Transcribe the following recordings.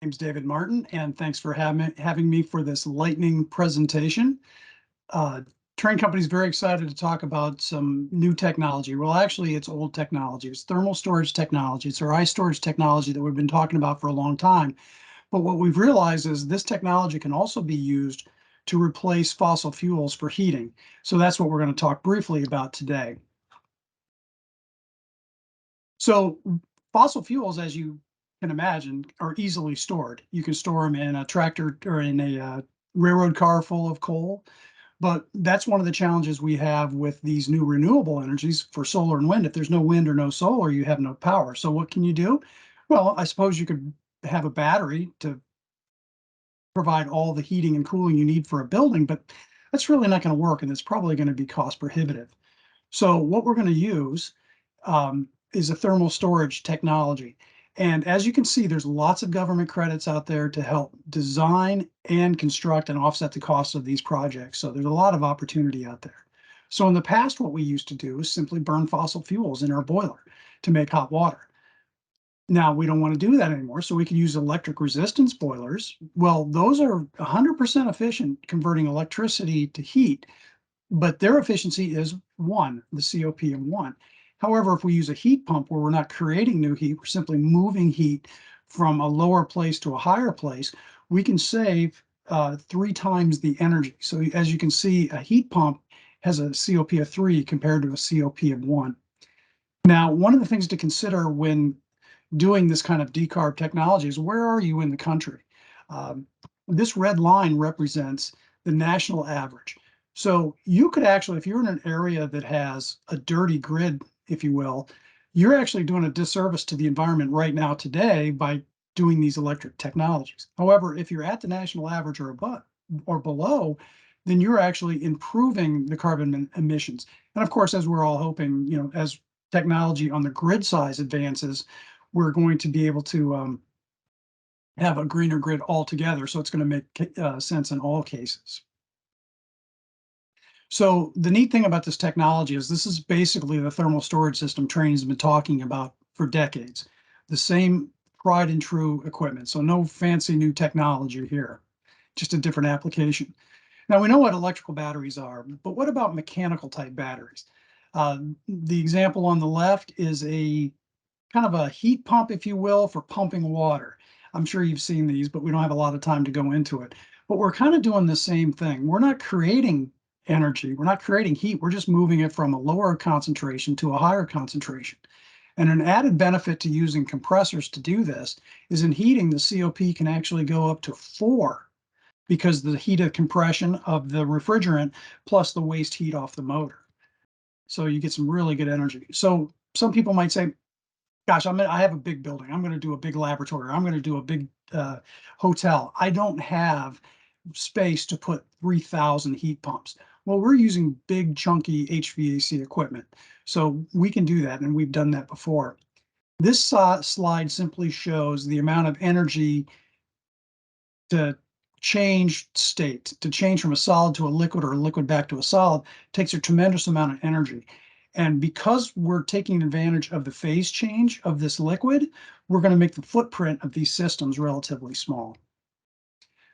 Name's David Martin, and thanks for having me for this lightning presentation. Uh, Trane Company is very excited to talk about some new technology. Well, actually, it's old technology. It's thermal storage technology. It's our ice storage technology that we've been talking about for a long time. But what we've realized is this technology can also be used to replace fossil fuels for heating. So that's what we're going to talk briefly about today. So fossil fuels, as you can imagine, are easily stored. You can store them in a tractor or in a railroad car full of coal. But that's one of the challenges we have with these new renewable energies for solar and wind. If there's no wind or no solar, you have no power. So what can you do? Well, I suppose you could have a battery to provide all the heating and cooling you need for a building, but that's really not going to work, and it's probably going to be cost prohibitive. So what we're going to use is a thermal storage technology. And as you can see, there's lots of government credits out there to help design and construct and offset the cost of these projects. So there's a lot of opportunity out there. So in the past, what we used to do is simply burn fossil fuels in our boiler to make hot water. Now we don't want to do that anymore, so we can use electric resistance boilers. Well, those are 100% efficient converting electricity to heat, but their efficiency is one, the COP of one. However, if we use a heat pump where we're not creating new heat, we're simply moving heat from a lower place to a higher place, we can save 3 times the energy. So as you can see, a heat pump has a COP of 3 compared to a COP of 1. Now, one of the things to consider when doing this kind of decarb technology is where are you in the country? Um, this red line represents the national average. So you could actually, if you're in an area that has a dirty grid, if you will, you're actually doing a disservice to the environment right now today by doing these electric technologies. However, if you're at the national average or above or below, then you're actually improving the carbon emissions. And of course, as we're all hoping, as technology on the grid size advances, we're going to be able to have a greener grid altogether. So it's going to make sense in all cases. So the neat thing about this technology is this is basically the thermal storage system Trane has been talking about for decades. The same tried and true equipment. So no fancy new technology here, just a different application. Now we know what electrical batteries are, but what about mechanical type batteries? The example on the left is a kind of a heat pump, if you will, for pumping water. I'm sure you've seen these, but we don't have a lot of time to go into it. But we're kind of doing the same thing. We're not creating energy, we're not creating heat, we're just moving it from a lower concentration to a higher concentration. And an added benefit to using compressors to do this is in heating, the COP can actually go up to 4 because the heat of compression of the refrigerant plus the waste heat off the motor. So you get some really good energy. So some people might say, gosh, I have a big building. I'm going to do a big laboratory. I'm going to do a big hotel. I don't have space to put 3,000 heat pumps. Well, we're using big, chunky HVAC equipment. So we can do that, and we've done that before. This slide simply shows the amount of energy to change state, to change from a solid to a liquid or a liquid back to a solid, takes a tremendous amount of energy. And because we're taking advantage of the phase change of this liquid, we're going to make the footprint of these systems relatively small.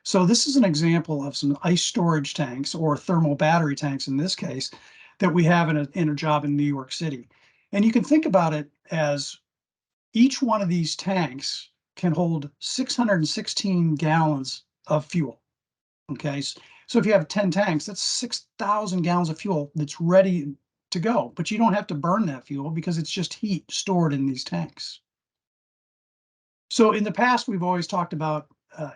So this is an example of some ice storage tanks or thermal battery tanks in this case that we have in a job in New York City. And you can think about it as each one of these tanks can hold 616 gallons of fuel. Okay, so if you have 10 tanks, that's 6,000 gallons of fuel that's ready to go, but you don't have to burn that fuel because it's just heat stored in these tanks. So in the past, we've always talked about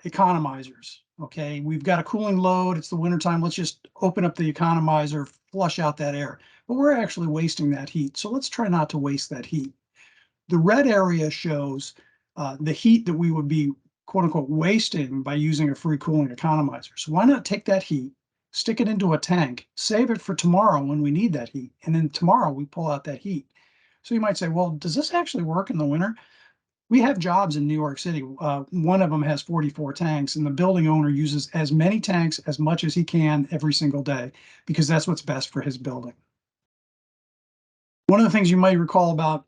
economizers. Okay, we've got a cooling load, it's the wintertime, let's just open up the economizer, flush out that air. But we're actually wasting that heat. So let's try not to waste that heat. The red area shows the heat that we would be quote unquote wasting by using a free cooling economizer. So why not take that heat, stick it into a tank, save it for tomorrow when we need that heat, and then tomorrow we pull out that heat. So you might say, well, does this actually work in the winter? We have jobs in New York City. One of them has 44 tanks, and the building owner uses as many tanks as much as he can every single day because that's what's best for his building. One of the things you might recall about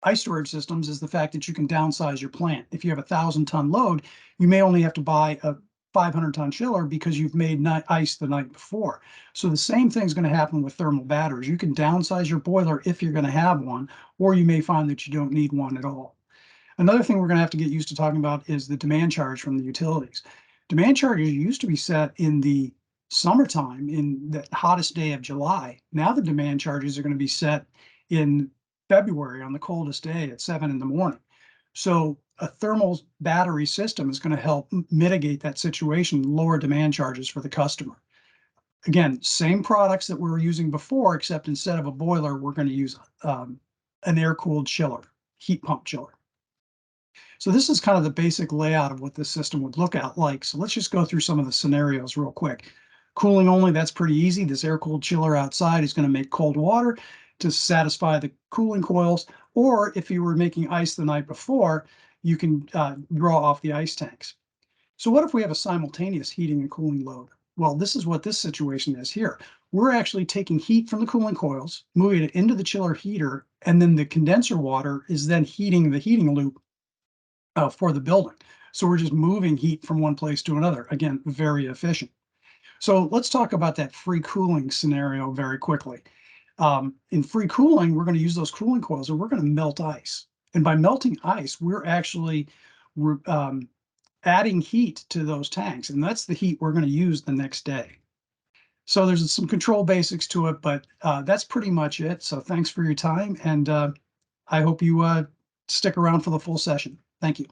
ice storage systems is the fact that you can downsize your plant. If you have a 1,000-ton load, you may only have to buy a 500-ton chiller because you've made ice the night before. So the same thing's going to happen with thermal batteries. You can downsize your boiler if you're going to have one, or you may find that you don't need one at all. Another thing we're going to have to get used to talking about is the demand charge from the utilities. Demand charges used to be set in the summertime, in the hottest day of July. Now the demand charges are going to be set in February on the coldest day at 7 in the morning. So a thermal battery system is going to help mitigate that situation, lower demand charges for the customer. Again, same products that we were using before, except instead of a boiler, we're going to use an air-cooled chiller, heat pump chiller. So this is kind of the basic layout of what this system would look at like. So let's just go through some of the scenarios real quick. Cooling only, that's pretty easy. This air-cooled chiller outside is going to make cold water to satisfy the cooling coils. Or if you were making ice the night before, you can draw off the ice tanks. So what if we have a simultaneous heating and cooling load? Well, this is what this situation is here. We're actually taking heat from the cooling coils, moving it into the chiller heater, and then the condenser water is then heating the heating loop for the building. So we're just moving heat from one place to another. Again, very efficient. So let's talk about that free cooling scenario very quickly. In free cooling, we're going to use those cooling coils and we're going to melt ice. And by melting ice, we're actually adding heat to those tanks. And that's the heat we're going to use the next day. So there's some control basics to it, but that's pretty much it. So thanks for your time. And I hope you stick around for the full session. Thank you.